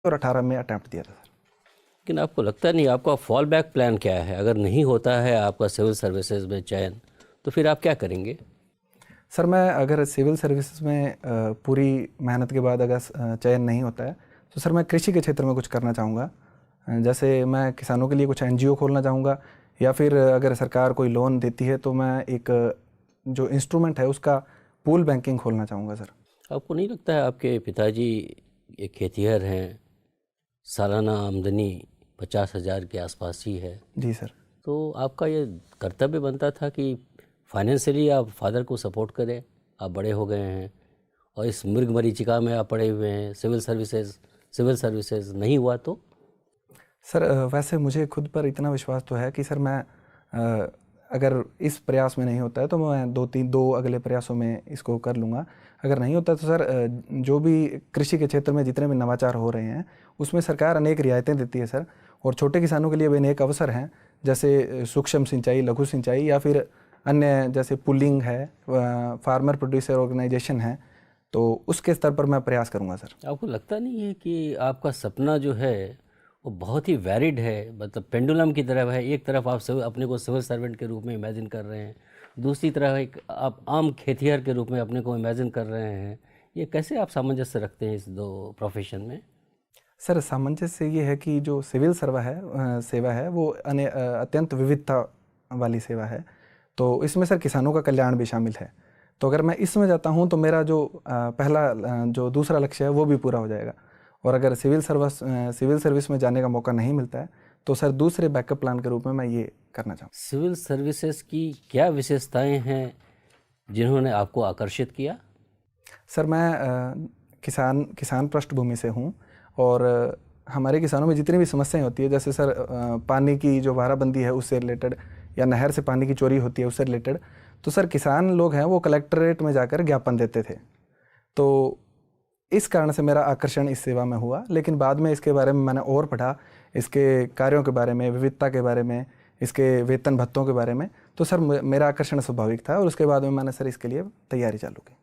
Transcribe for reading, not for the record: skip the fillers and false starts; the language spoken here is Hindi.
और 18 में अटैम्प्ट दिया था सर। लेकिन आपको लगता नहीं, आपका फॉल बैक प्लान क्या है? अगर नहीं होता है आपका सिविल सर्विसेज में चयन, तो फिर आप क्या करेंगे? सर मैं अगर सिविल सर्विसेज में पूरी मेहनत के बाद अगर चयन नहीं होता है तो सर मैं कृषि के क्षेत्र में कुछ करना चाहूँगा। जैसे मैं किसानों के लिए कुछ एनजीओ खोलना चाहूँगा, या फिर अगर सरकार कोई लोन देती है तो मैं एक जो इंस्ट्रूमेंट है उसका पूल बैंकिंग खोलना चाहूँगा सर। आपको नहीं लगता है आपके पिताजी एक खेतिहर हैं, सालाना आमदनी 50,000 के आसपास ही है, जी सर। तो आपका ये कर्तव्य बनता था कि फाइनेंशियली आप फादर को सपोर्ट करें। आप बड़े हो गए हैं और इस मृग मरीचिका में आप पड़े हुए हैं, सिविल सर्विसेज नहीं हुआ तो? सर वैसे मुझे खुद पर इतना विश्वास तो है कि सर मैं अगर इस प्रयास में नहीं होता है तो मैं दो अगले प्रयासों में इसको कर लूँगा। अगर नहीं होता तो सर जो भी कृषि के क्षेत्र में जितने भी नवाचार हो रहे हैं उसमें सरकार अनेक रियायतें देती है सर, और छोटे किसानों के लिए भी अनेक अवसर हैं, जैसे सूक्ष्म सिंचाई, लघु सिंचाई, या फिर अन्य जैसे पुलिंग है, फार्मर प्रोड्यूसर ऑर्गेनाइजेशन है, तो उसके स्तर पर मैं प्रयास करूँगा सर। आपको लगता नहीं है कि आपका सपना जो है वो बहुत ही वैरिड है, मतलब पेंडुलम की तरह है? एक तरफ आप अपने को सिविल सर्वेंट के रूप में इमेजिन कर रहे हैं, दूसरी तरफ एक आप आम खेतिहर के रूप में अपने को इमेजिन कर रहे हैं। ये कैसे आप सामंजस्य रखते हैं इस दो प्रोफेशन में? सर सामंजस्य ये है कि जो सिविल सेवा है वो अत्यंत विविधता वाली सेवा है, तो इसमें सर किसानों का कल्याण भी शामिल है। तो अगर मैं इसमें जाता हूँ तो मेरा जो जो दूसरा लक्ष्य है वो भी पूरा हो जाएगा। और अगर सिविल सर्विस में जाने का मौका नहीं मिलता है तो सर दूसरे बैकअप प्लान के रूप में मैं ये करना चाहूँ। सिविल सर्विसेज की क्या विशेषताएं हैं जिन्होंने आपको आकर्षित किया? सर मैं किसान पृष्ठभूमि से हूँ, और हमारे किसानों में जितनी भी समस्याएं होती है, जैसे सर पानी की जो वाराबंदी है उससे रिलेटेड, या नहर से पानी की चोरी होती है उससे रिलेटेड, तो सर किसान लोग हैं वो कलेक्ट्रेट में जाकर ज्ञापन देते थे। तो इस कारण से मेरा आकर्षण इस सेवा में हुआ, लेकिन बाद में इसके बारे में मैंने और पढ़ा, इसके कार्यों के बारे में, विविधता के बारे में, इसके वेतन भत्तों के बारे में, तो सर मेरा आकर्षण स्वाभाविक था, और उसके बाद में मैंने सर इसके लिए तैयारी चालू की।